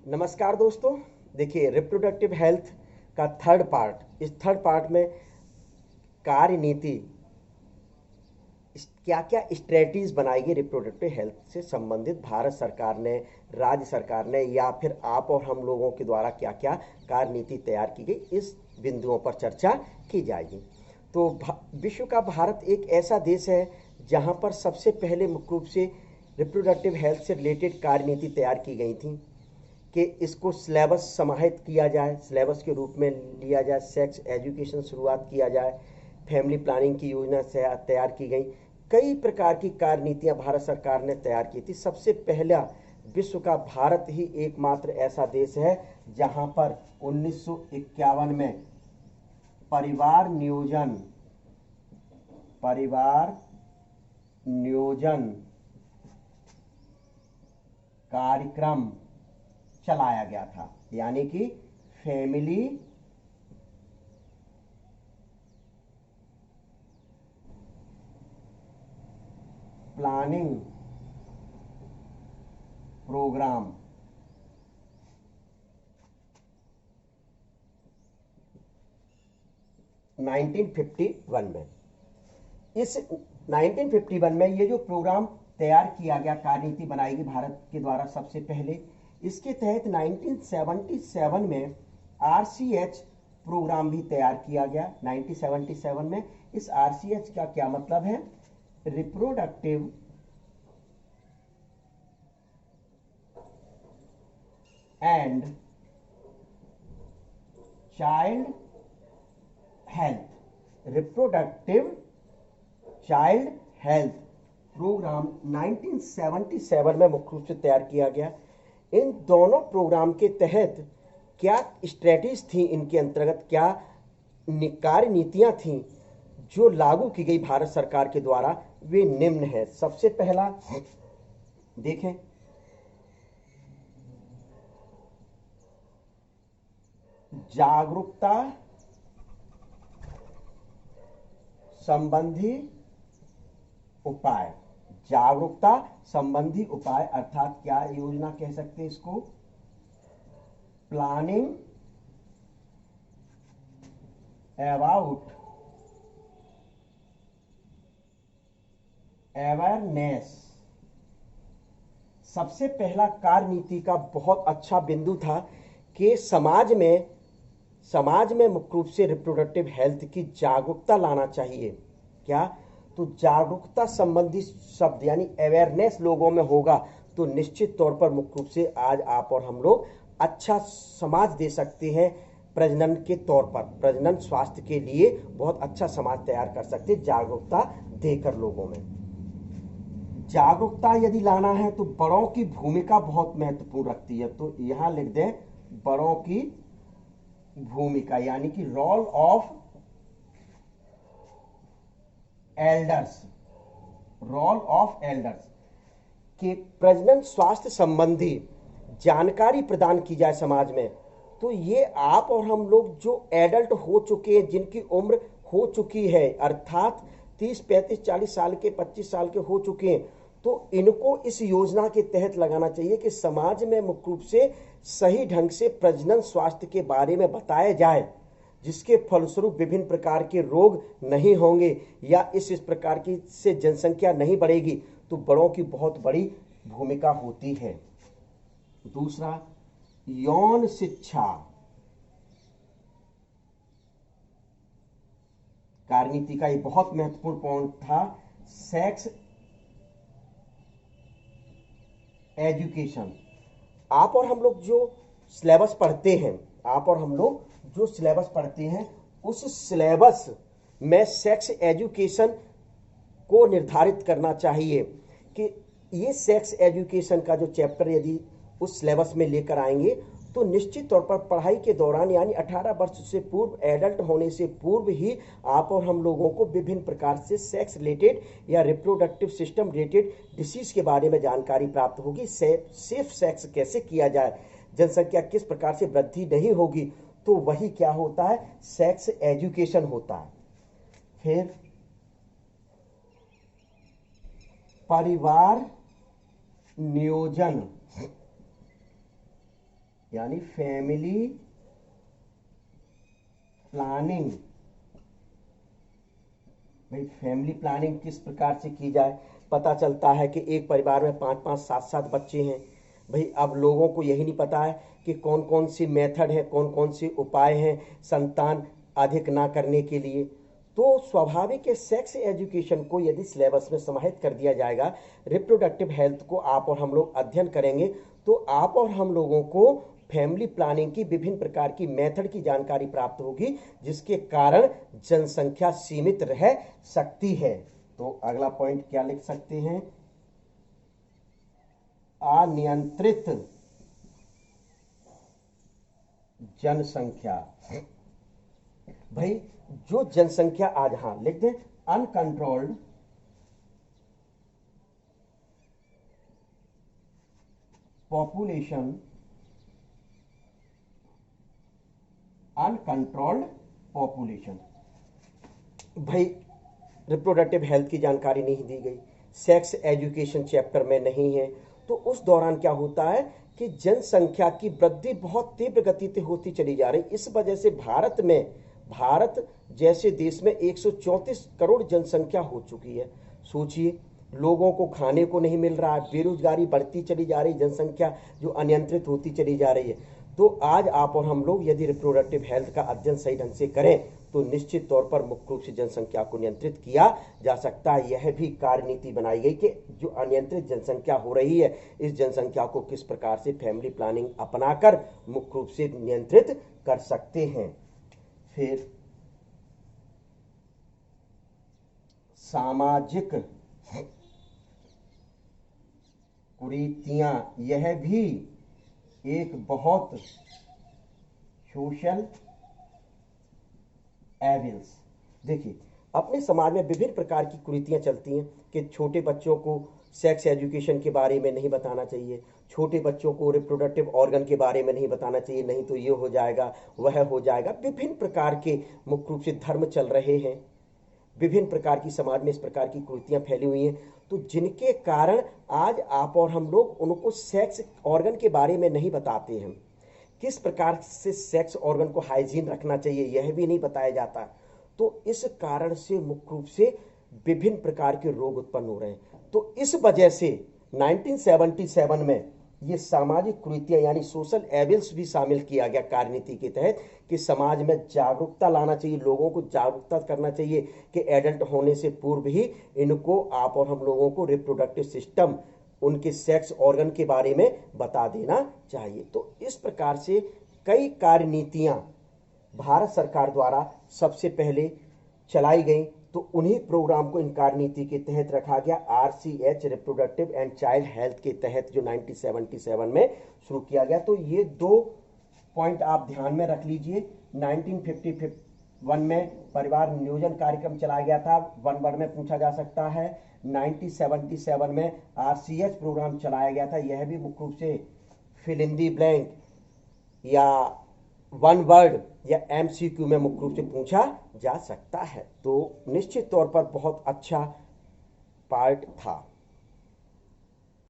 नमस्कार दोस्तों। देखिए, रिप्रोडक्टिव हेल्थ का थर्ड पार्ट, इस थर्ड पार्ट में कार्य नीति क्या क्या स्ट्रेटजीज बनाएगी रिप्रोडक्टिव हेल्थ से संबंधित भारत सरकार ने, राज्य सरकार ने, या फिर आप और हम लोगों के द्वारा क्या क्या कार्य नीति तैयार की गई, इस बिंदुओं पर चर्चा की जाएगी। तो विश्व का भारत एक ऐसा देश है जहां पर सबसे पहले मुख्य रूप से रिप्रोडक्टिव हेल्थ से रिलेटेड कार्य नीति तैयार की गई थी कि इसको सिलेबस समाहित किया जाए, सिलेबस के रूप में लिया जाए, सेक्स एजुकेशन शुरुआत किया जाए, फैमिली प्लानिंग की योजना तैयार की गई। कई प्रकार की कार्य नीतियां भारत सरकार ने तैयार की थी। सबसे पहला विश्व का भारत ही एकमात्र ऐसा देश है जहां पर 1951 में परिवार नियोजन कार्यक्रम चलाया गया था, यानी कि फैमिली प्लानिंग प्रोग्राम। नाइनटीन 1951 में, इस 1951 में ये जो प्रोग्राम तैयार किया गया, कार्यनीति बनाई गई भारत के द्वारा सबसे पहले, इसके तहत 1977 में आरसीएच प्रोग्राम भी तैयार किया गया। 1977 में इस आरसीएच का क्या मतलब है? Reproductive and child health, reproductive child health programme 1977 में मुख्य रूप से तैयार किया गया। इन दोनों प्रोग्राम के तहत क्या स्ट्रेटजीज थी, इनके अंतर्गत क्या कार्य नीतियां थी जो लागू की गई भारत सरकार के द्वारा, वे निम्न है। सबसे पहला देखें, जागरूकता संबंधी उपाय। जागरूकता संबंधी उपाय अर्थात क्या योजना कह सकते हैं इसको? Planning about awareness. सबसे पहला कार्य नीति का बहुत अच्छा बिंदु था कि समाज में मुख्य रूप से रिप्रोडक्टिव हेल्थ की जागरूकता लाना चाहिए। क्या? तो जागरूकता संबंधी शब्द यानी अवेयरनेस लोगों में होगा तो निश्चित तौर पर मुख्य रूप से आज आप और हम लोग अच्छा समाज दे सकते हैं। प्रजनन के तौर पर, प्रजनन स्वास्थ्य के लिए बहुत अच्छा समाज तैयार कर सकते हैं जागरूकता देकर लोगों में। जागरूकता यदि लाना है तो बड़ों की भूमिका बहुत महत्वपूर्ण रखती है। तो यहां लिख दें बड़ों की भूमिका, यानी कि role of elders. Role of elders कि प्रजनन स्वास्थ्य संबंधी जानकारी प्रदान की जाए समाज में। तो ये आप और हम लोग जो एडल्ट हो चुके हैं, जिनकी उम्र हो चुकी है, अर्थात 30, 35, 40 साल के, 25 साल के हो चुके हैं, तो इनको इस योजना के तहत लगाना चाहिए कि समाज में मुख्य रूप से सही ढंग से प्रजनन स्वास्थ्य के बारे में बताया जाए, जिसके फलस्वरूप विभिन्न प्रकार के रोग नहीं होंगे या इस प्रकार की से जनसंख्या नहीं बढ़ेगी। तो बड़ों की बहुत बड़ी भूमिका होती है। दूसरा, यौन शिक्षा। कार्यनीति का ये बहुत महत्वपूर्ण पॉइंट था। Sex education. आप और हम लोग जो सिलेबस पढ़ते हैं, उस सिलेबस में सेक्स एजुकेशन को निर्धारित करना चाहिए कि ये सेक्स एजुकेशन का जो चैप्टर यदि उस सिलेबस में लेकर आएंगे तो निश्चित तौर पर पढ़ाई के दौरान, यानी 18 वर्ष से पूर्व, एडल्ट होने से पूर्व ही आप और हम लोगों को विभिन्न प्रकार से सेक्स रिलेटेड या रिप्रोडक्टिव सिस्टम रिलेटेड डिसीज के बारे में जानकारी प्राप्त होगी। सेफ सेक्स कैसे किया जाए, जनसंख्या किस प्रकार से वृद्धि नहीं होगी, तो वही क्या होता है? सेक्स एजुकेशन होता है। फिर परिवार नियोजन। यानी फैमिली प्लानिंग। भाई फैमिली प्लानिंग किस प्रकार से की जाए? पता चलता है कि एक परिवार में 5-5, 7-7 बच्चे हैं। भाई अब लोगों को यही नहीं पता है कि कौन कौन सी मेथड है, कौन कौन से उपाय हैं संतान अधिक ना करने के लिए। तो स्वाभाविक है, सेक्स एजुकेशन को यदि सिलेबस में समाहित कर दिया जाएगा, रिप्रोडक्टिव हेल्थ को आप और हम लोग अध्ययन करेंगे, तो आप और हम लोगों को फैमिली प्लानिंग की विभिन्न प्रकार की मेथड की जानकारी प्राप्त होगी, जिसके कारण जनसंख्या सीमित रह सकती है। तो अगला पॉइंट क्या लिख सकते हैं? अनियंत्रित जनसंख्या। भाई जो जनसंख्या आज, हाँ लिख दें, अनकंट्रोल्ड पॉपुलेशन, अनकंट्रोल्ड पॉपुलेशन। भाई रिप्रोडक्टिव हेल्थ की जानकारी नहीं दी गई, सेक्स एजुकेशन चैप्टर में नहीं है, तो उस दौरान क्या होता है कि जनसंख्या की वृद्धि बहुत तीव्र गति से होती चली जा रही। इस वजह से भारत जैसे देश में 134 करोड़ जनसंख्या हो चुकी है। सोचिए, लोगों को खाने को नहीं मिल रहा है, बेरोजगारी बढ़ती चली जा रही, जनसंख्या जो अनियंत्रित होती चली जा रही है। तो आज आप और हम लोग यदि रिप्रोडक्टिव हेल्थ का अध्ययन सही ढंग से करें तो निश्चित तौर पर मुख्य रूप से जनसंख्या को नियंत्रित किया जा सकता है। यह भी कार्यनीति बनाई गई कि जो अनियंत्रित जनसंख्या हो रही है, इस जनसंख्या को किस प्रकार से फैमिली प्लानिंग अपनाकर मुख्य रूप से नियंत्रित कर सकते हैं। फिर सामाजिक कुरीतियां, यह भी एक बहुत सोशल एविल्स। देखिए, अपने समाज में विभिन्न प्रकार की कुरीतियां चलती हैं कि छोटे बच्चों को सेक्स एजुकेशन के बारे में नहीं बताना चाहिए, छोटे बच्चों को रिप्रोडक्टिव ऑर्गन के बारे में नहीं बताना चाहिए, नहीं तो ये हो जाएगा, वह हो जाएगा। विभिन्न प्रकार के मुख्य रूप से धर्म चल रहे हैं, विभिन्न प्रकार की समाज में इस प्रकार की कुरीतियां फैली हुई हैं, तो जिनके कारण आज आप और हम लोग उनको सेक्स ऑर्गन के बारे में नहीं बताते हैं। किस प्रकार से सेक्स ऑर्गन को हाइजीन रखना चाहिए यह भी नहीं बताया जाता। तो इस कारण से मुख्य रूप से विभिन्न प्रकार के रोग उत्पन्न हो रहे हैं। तो इस वजह से 1977 में ये सामाजिक कुरीतियां यानी सोशल एविल्स भी शामिल किया गया कार्यनीति के तहत कि समाज में जागरूकता लाना चाहिए, लोगों को जागरूकता करना चाहिए कि एडल्ट होने से पूर्व ही इनको आप और हम लोगों को रिप्रोडक्टिव सिस्टम, उनके सेक्स ऑर्गन के बारे में बता देना चाहिए। तो इस प्रकार से कई कार्यनीतियां भारत सरकार द्वारा सबसे पहले चलाई गई, तो उन्हीं प्रोग्राम को इन कार्यनीति के तहत रखा गया। RCH reproductive and child health के तहत जो 1977 में शुरू किया गया। तो ये 2 पॉइंट आप ध्यान में रख लीजिए। 1951 में परिवार नियोजन कार्यक्रम चलाया गया था, 1 वर्ड में पूछा जा सकता है। 1977 में RCH प्रोग्राम चलाया गया था, यह भी मुख्य रूप से फिल इन दी ब्लैंक या 1 वर्ड या MCQ में मुख्य रूप से पूछा जा सकता है। तो निश्चित तौर पर बहुत अच्छा पार्ट था।